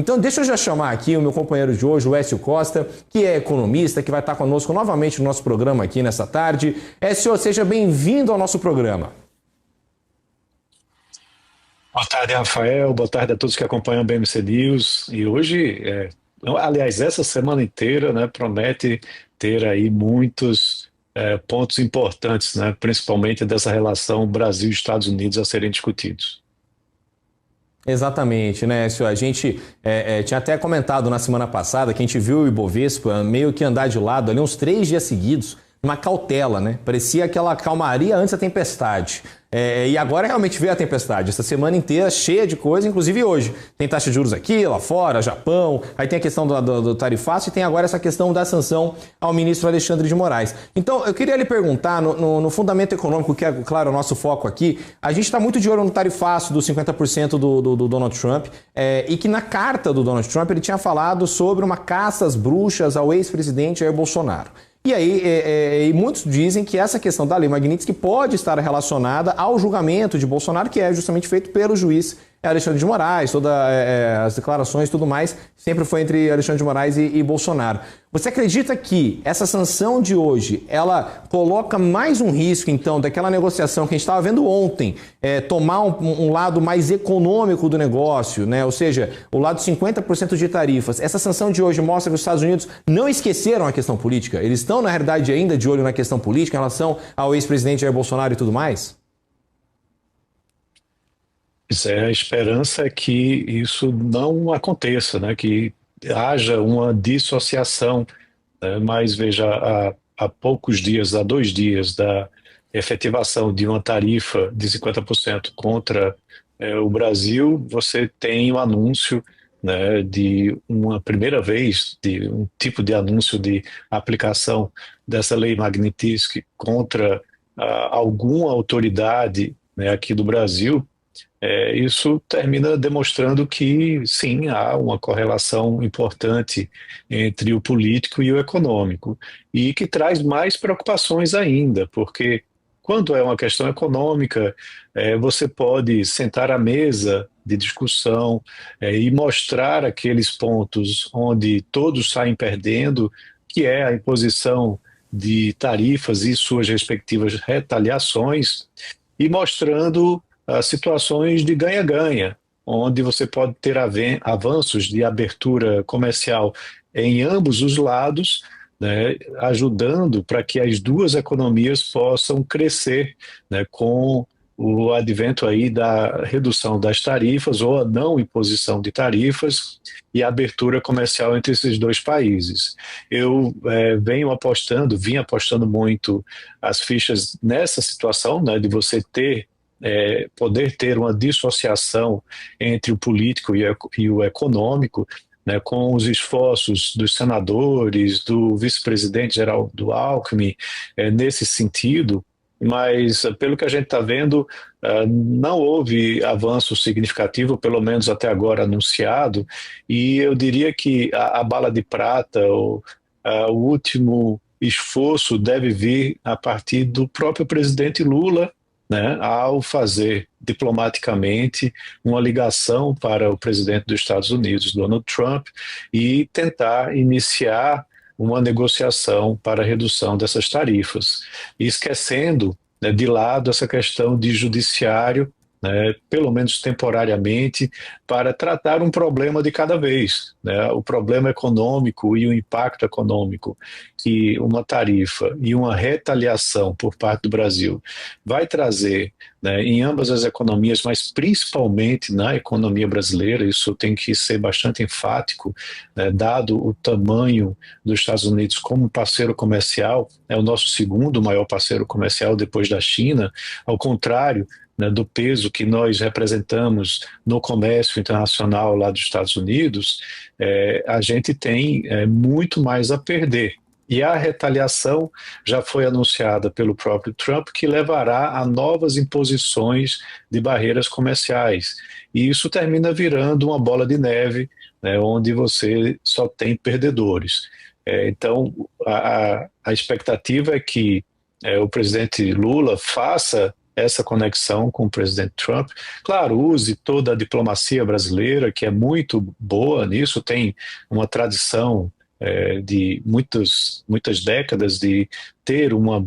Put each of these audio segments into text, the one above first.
Então deixa eu já chamar aqui o meu companheiro de hoje, o Écio Costa, que é economista, que vai estar conosco novamente no nosso programa aqui nessa tarde. Écio, seja bem-vindo ao nosso programa. Boa tarde, Rafael. Boa tarde a todos que acompanham o BMC News. E hoje, aliás, essa semana inteira, né, promete ter aí muitos pontos importantes, né, principalmente dessa relação Brasil-Estados Unidos a serem discutidos. Exatamente, né, Écio? A gente tinha até comentado na semana passada que a gente viu o Ibovespa meio que andar de lado ali uns 3 dias seguidos, uma cautela, né? Parecia aquela calmaria antes da tempestade. E agora realmente veio a tempestade. Essa semana inteira cheia de coisa, inclusive hoje. Tem taxa de juros aqui, lá fora, Japão, aí tem a questão do tarifaço e tem agora essa questão da sanção ao ministro Alexandre de Moraes. Então, eu queria lhe perguntar, no fundamento econômico, que é, claro, o nosso foco aqui, a gente está muito de olho no tarifaço dos 50% do Donald Trump, e que na carta do Donald Trump ele tinha falado sobre uma caça às bruxas ao ex-presidente Jair Bolsonaro. E aí, muitos dizem que essa questão da Lei Magnitsky pode estar relacionada ao julgamento de Bolsonaro, que é justamente feito pelo juiz Alexandre de Moraes, todas as declarações e tudo mais, sempre foi entre Alexandre de Moraes e Bolsonaro. Você acredita que essa sanção de hoje, ela coloca mais um risco, então, daquela negociação que a gente estava vendo ontem, tomar um lado mais econômico do negócio, né? Ou seja, o lado de 50% de tarifas. Essa sanção de hoje mostra que os Estados Unidos não esqueceram a questão política? Eles estão, na realidade, ainda de olho na questão política em relação ao ex-presidente Jair Bolsonaro e tudo mais? A esperança é que isso não aconteça, né, que haja uma dissociação, né, mas veja, há poucos dias, há 2 dias da efetivação de uma tarifa de 50% contra o Brasil, você tem o anúncio, né, de uma primeira vez, de um tipo de anúncio de aplicação dessa lei Magnitsky contra alguma autoridade, né, aqui do Brasil. Isso termina demonstrando que, sim, há uma correlação importante entre o político e o econômico, e que traz mais preocupações ainda, porque quando é uma questão econômica, você pode sentar à mesa de discussão, e mostrar aqueles pontos onde todos saem perdendo, que é a imposição de tarifas e suas respectivas retaliações, e mostrando situações de ganha-ganha, onde você pode ter avanços de abertura comercial em ambos os lados, né, ajudando para que as duas economias possam crescer, né, com o advento aí da redução das tarifas ou a não imposição de tarifas e a abertura comercial entre esses dois países. Eu vim apostando muito as fichas nessa situação, né, de você poder ter uma dissociação entre o político e o econômico, né, com os esforços dos senadores, do vice-presidente Geraldo Alckmin, nesse sentido, mas pelo que a gente está vendo, não houve avanço significativo, pelo menos até agora anunciado, e eu diria que a bala de prata, o último esforço deve vir a partir do próprio presidente Lula, né, ao fazer diplomaticamente uma ligação para o presidente dos Estados Unidos, Donald Trump, e tentar iniciar uma negociação para a redução dessas tarifas, e esquecendo, né, de lado essa questão de judiciário, né, pelo menos temporariamente, para tratar um problema de cada vez, né, o problema econômico e o impacto econômico que uma tarifa e uma retaliação por parte do Brasil vai trazer, né, em ambas as economias, mas principalmente na economia brasileira. Isso tem que ser bastante enfático, né, dado o tamanho dos Estados Unidos como parceiro comercial, é o nosso segundo maior parceiro comercial depois da China, ao contrário, né, do peso que nós representamos no comércio internacional lá dos Estados Unidos. A gente tem muito mais a perder. E a retaliação já foi anunciada pelo próprio Trump, que levará a novas imposições de barreiras comerciais. E isso termina virando uma bola de neve, né, onde você só tem perdedores. Então, a expectativa é que o presidente Lula faça essa conexão com o presidente Trump. Claro, use toda a diplomacia brasileira, que é muito boa nisso, tem uma tradição de muitas décadas de ter um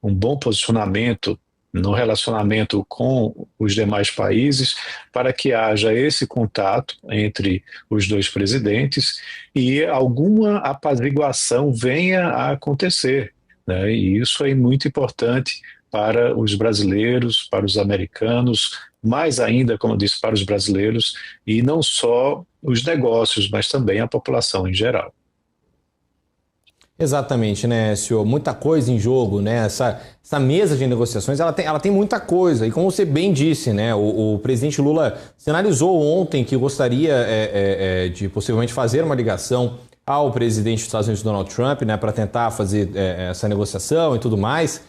bom posicionamento no relacionamento com os demais países, para que haja esse contato entre os dois presidentes e alguma apaziguação venha a acontecer, né? E isso é muito importante para os brasileiros, para os americanos, mais ainda, como eu disse, para os brasileiros, e não só os negócios, mas também a população em geral. Exatamente, né, senhor? Muita coisa em jogo, né? Essa mesa de negociações, ela tem muita coisa. E como você bem disse, né? O presidente Lula sinalizou ontem que gostaria de possivelmente fazer uma ligação ao presidente dos Estados Unidos, Donald Trump, né? Para tentar fazer essa negociação e tudo mais.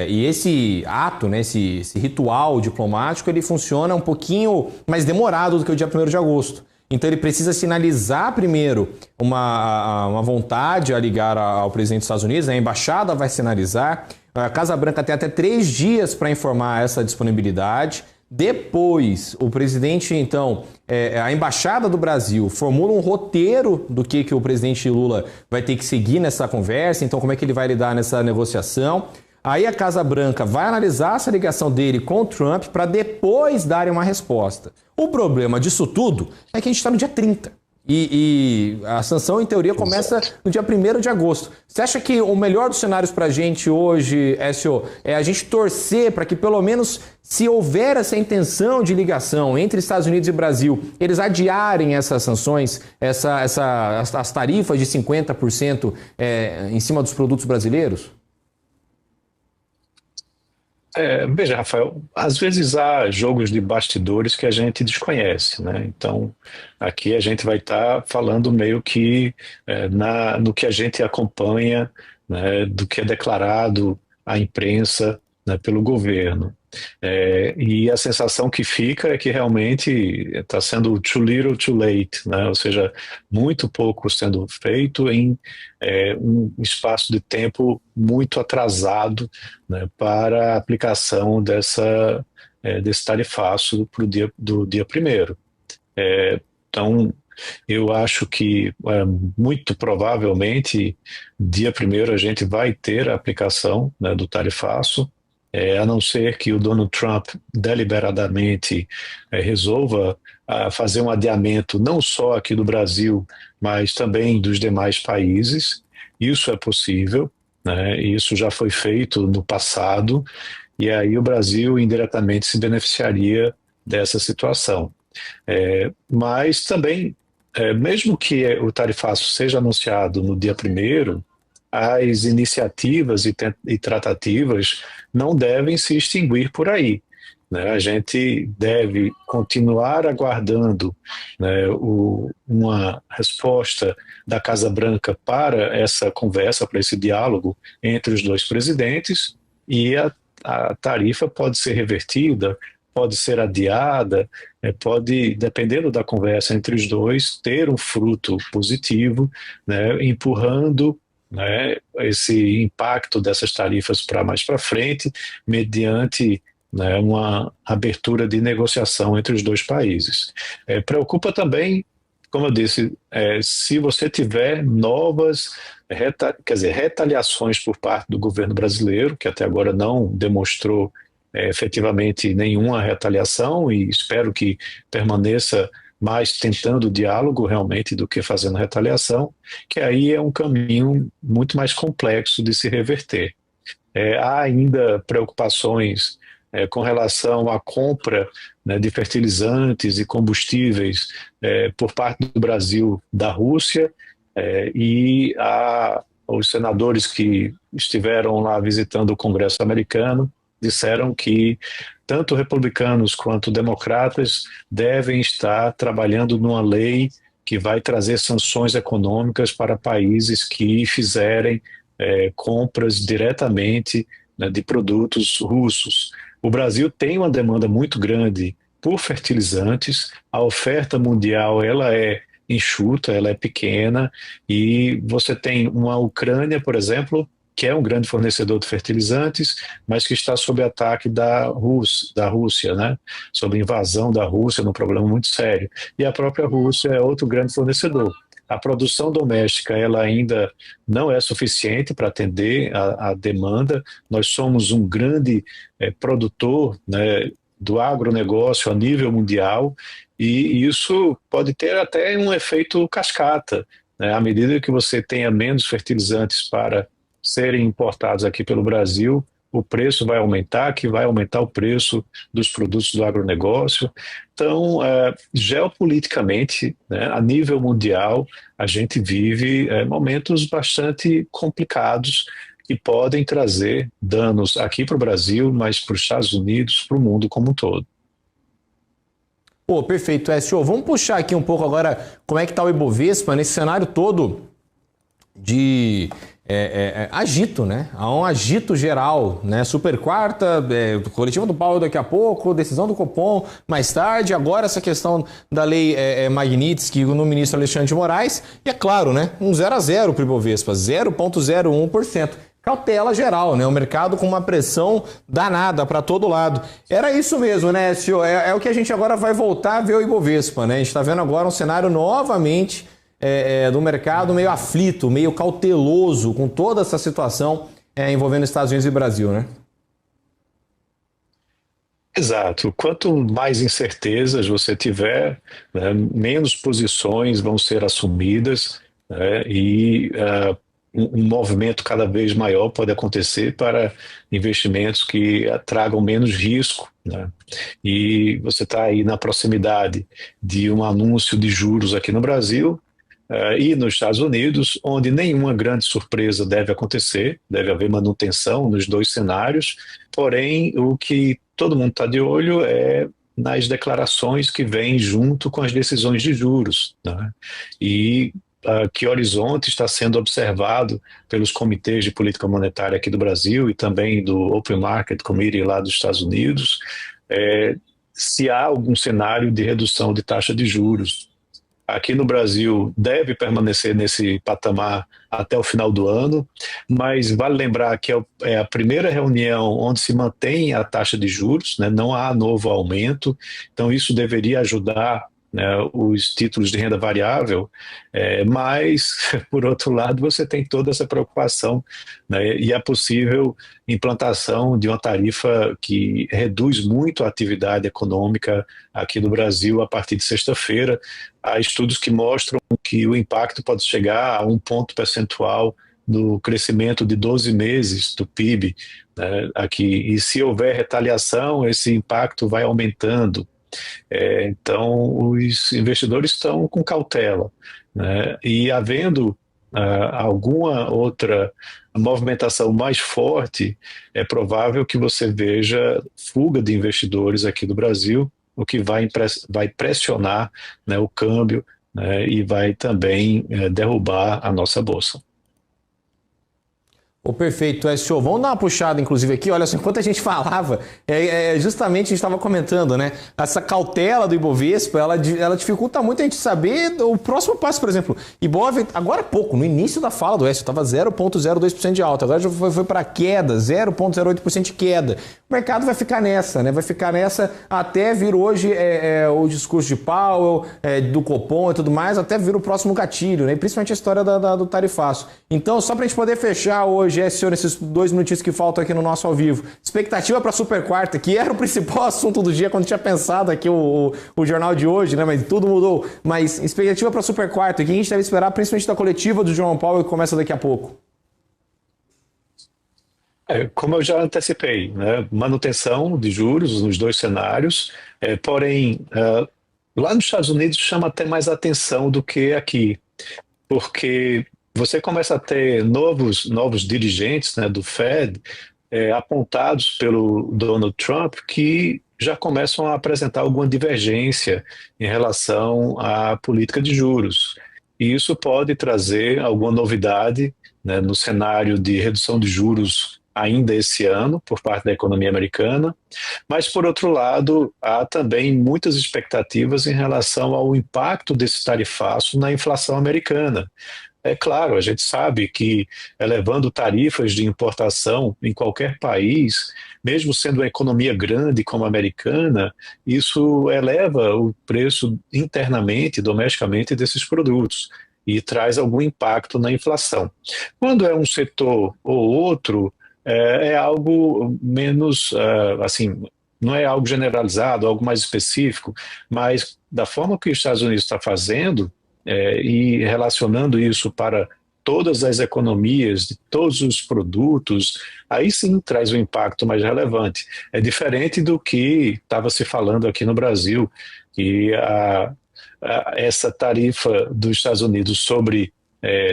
E esse ato, né? Esse ritual diplomático, ele funciona um pouquinho mais demorado do que o dia 1º de agosto. Então ele precisa sinalizar primeiro uma vontade a ligar ao presidente dos Estados Unidos, né? A embaixada vai sinalizar, a Casa Branca tem até 3 dias para informar essa disponibilidade. Depois, o presidente, então, a embaixada do Brasil formula um roteiro do que o presidente Lula vai ter que seguir nessa conversa, então como é que ele vai lidar nessa negociação. Aí a Casa Branca vai analisar essa ligação dele com o Trump para depois darem uma resposta. O problema disso tudo é que a gente está no dia 30 e a sanção, em teoria, começa no dia 1º de agosto. Você acha que o melhor dos cenários para a gente hoje, Écio, é a gente torcer para que, pelo menos, se houver essa intenção de ligação entre Estados Unidos e Brasil, eles adiarem essas sanções, as tarifas de 50% em cima dos produtos brasileiros? Veja, Rafael, às vezes há jogos de bastidores que a gente desconhece, né? Então, aqui a gente vai estar falando meio que no que a gente acompanha, né, do que é declarado à imprensa, né, pelo governo. E a sensação que fica é que realmente está sendo too little, too late, né? Ou seja, muito pouco sendo feito em um espaço de tempo muito atrasado, né, para a aplicação desse tarifaço do dia 1º. Então, eu acho que muito provavelmente dia 1º a gente vai ter a aplicação, né, do tarifaço, a não ser que o Donald Trump deliberadamente resolva fazer um adiamento não só aqui do Brasil, mas também dos demais países. Isso é possível, né? Isso já foi feito no passado, e aí o Brasil indiretamente se beneficiaria dessa situação. Mas também, mesmo que o tarifaço seja anunciado no dia 1º, as iniciativas e tratativas não devem se extinguir por aí, né? A gente deve continuar aguardando, né, uma resposta da Casa Branca para essa conversa, para esse diálogo entre os dois presidentes, e a tarifa pode ser revertida, pode ser adiada, pode, dependendo da conversa entre os dois, ter um fruto positivo, né, empurrando, né, esse impacto dessas tarifas para mais para frente, mediante, né, uma abertura de negociação entre os dois países. Preocupa também, como eu disse, se você tiver novas retaliações por parte do governo brasileiro, que até agora não demonstrou efetivamente nenhuma retaliação, e espero que permaneça mais tentando diálogo realmente do que fazendo retaliação, que aí é um caminho muito mais complexo de se reverter. Há ainda preocupações com relação à compra, né, de fertilizantes e combustíveis por parte do Brasil da Rússia, e os senadores que estiveram lá visitando o Congresso americano disseram que tanto republicanos quanto democratas devem estar trabalhando numa lei que vai trazer sanções econômicas para países que fizerem compras diretamente, né, de produtos russos. O Brasil tem uma demanda muito grande por fertilizantes, a oferta mundial ela é enxuta, ela é pequena, e você tem uma Ucrânia, por exemplo, que é um grande fornecedor de fertilizantes, mas que está sob ataque da Rússia, né? Sob invasão da Rússia, num problema muito sério. E a própria Rússia é outro grande fornecedor. A produção doméstica ela ainda não é suficiente para atender a demanda. Nós somos um grande produtor, né, do agronegócio a nível mundial, e isso pode ter até um efeito cascata, né? À medida que você tenha menos fertilizantes para serem importados aqui pelo Brasil, o preço vai aumentar, que vai aumentar o preço dos produtos do agronegócio. Então, geopoliticamente, né, a nível mundial, a gente vive momentos bastante complicados que podem trazer danos aqui para o Brasil, mas para os Estados Unidos, para o mundo como um todo. Pô, perfeito, Écio. Vamos puxar aqui um pouco agora como é que está o Ibovespa nesse cenário todo de agito, né? Há um agito geral, né? Super quarta, coletiva do Powell daqui a pouco, decisão do Copom mais tarde, agora essa questão da lei Magnitsky no ministro Alexandre de Moraes, e é claro, né? Um 0-0 para o Ibovespa, 0,01%. Cautela geral, né? O mercado com uma pressão danada para todo lado. Era isso mesmo, né, Écio? É o que a gente agora vai voltar a ver o Ibovespa, né? A gente está vendo agora um cenário novamente do mercado meio aflito, meio cauteloso com toda essa situação envolvendo Estados Unidos e Brasil, né? Exato. Quanto mais incertezas você tiver, né, menos posições vão ser assumidas, né, e um movimento cada vez maior pode acontecer para investimentos que tragam menos risco, né? E você está aí na proximidade de um anúncio de juros aqui no Brasil, e nos Estados Unidos, onde nenhuma grande surpresa deve acontecer, deve haver manutenção nos dois cenários, porém o que todo mundo está de olho é nas declarações que vêm junto com as decisões de juros, né? E que horizonte está sendo observado pelos comitês de política monetária aqui do Brasil e também do Open Market Committee lá dos Estados Unidos, se há algum cenário de redução de taxa de juros. Aqui no Brasil deve permanecer nesse patamar até o final do ano, mas vale lembrar que é a primeira reunião onde se mantém a taxa de juros, né? Não há novo aumento, então isso deveria ajudar, né, os títulos de renda variável, mas, por outro lado, você tem toda essa preocupação, né, e a possível implantação de uma tarifa que reduz muito a atividade econômica aqui no Brasil a partir de sexta-feira. Há estudos que mostram que o impacto pode chegar a 1 ponto percentual no crescimento de 12 meses do PIB, né, aqui, e se houver retaliação, esse impacto vai aumentando. Então, os investidores estão com cautela, né? E havendo alguma outra movimentação mais forte, é provável que você veja fuga de investidores aqui do Brasil, o que vai pressionar, né, o câmbio, né, e vai também derrubar a nossa bolsa. Perfeito, Écio. Vamos dar uma puxada, inclusive, aqui. Olha só, enquanto a gente falava, justamente a gente estava comentando, né? Essa cautela do Ibovespa, ela dificulta muito a gente saber o próximo passo, por exemplo. Ibov, agora há pouco, no início da fala do Écio, estava 0,02% de alta, agora já foi para queda, 0,08% de queda. O mercado vai ficar nessa, né? Vai ficar nessa até vir hoje o discurso de Powell, do Copom e tudo mais, até vir o próximo gatilho, né? E principalmente a história do tarifaço. Então, só para a gente poder fechar hoje, senhor, esses 2 minutinhos que faltam aqui no nosso ao vivo. Expectativa para a super quarta, que era o principal assunto do dia quando tinha pensado aqui o jornal de hoje, né? Mas tudo mudou. Mas expectativa para a super quarta, o que a gente deve esperar, principalmente da coletiva do Jerome Powell, que começa daqui a pouco? Como eu já antecipei, né? Manutenção de juros nos dois cenários, porém, lá nos Estados Unidos chama até mais atenção do que aqui, porque você começa a ter novos dirigentes, né, do Fed, apontados pelo Donald Trump, que já começam a apresentar alguma divergência em relação à política de juros. E isso pode trazer alguma novidade, né, no cenário de redução de juros ainda esse ano, por parte da economia americana, mas, por outro lado, há também muitas expectativas em relação ao impacto desse tarifaço na inflação americana. É claro, a gente sabe que elevando tarifas de importação em qualquer país, mesmo sendo uma economia grande como a americana, isso eleva o preço internamente, domesticamente desses produtos e traz algum impacto na inflação. Quando é um setor ou outro, é algo menos, assim, não é algo generalizado, algo mais específico, mas da forma que os Estados Unidos está fazendo, e relacionando isso para todas as economias, de todos os produtos, aí sim traz um impacto mais relevante. É diferente do que estava se falando aqui no Brasil, que essa tarifa dos Estados Unidos sobre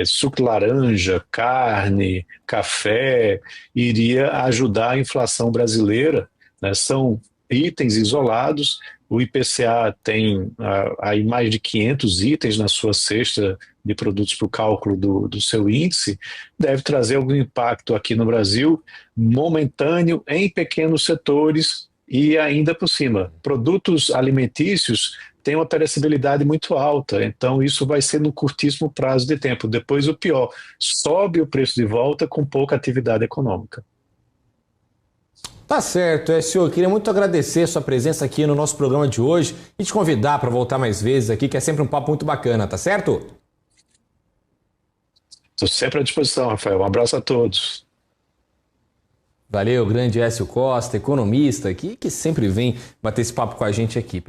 suco de laranja, carne, café, iria ajudar a inflação brasileira, né? São itens isolados. O IPCA tem aí mais de 500 itens na sua cesta de produtos para o cálculo do seu índice, deve trazer algum impacto aqui no Brasil, momentâneo, em pequenos setores e ainda por cima. Produtos alimentícios têm uma perecibilidade muito alta, então isso vai ser no curtíssimo prazo de tempo. Depois o pior, sobe o preço de volta com pouca atividade econômica. Tá certo, senhor. Queria muito agradecer a sua presença aqui no nosso programa de hoje e te convidar para voltar mais vezes aqui, que é sempre um papo muito bacana, tá certo? Estou sempre à disposição, Rafael. Um abraço a todos. Valeu, grande Écio Costa, economista aqui, que sempre vem bater esse papo com a gente aqui.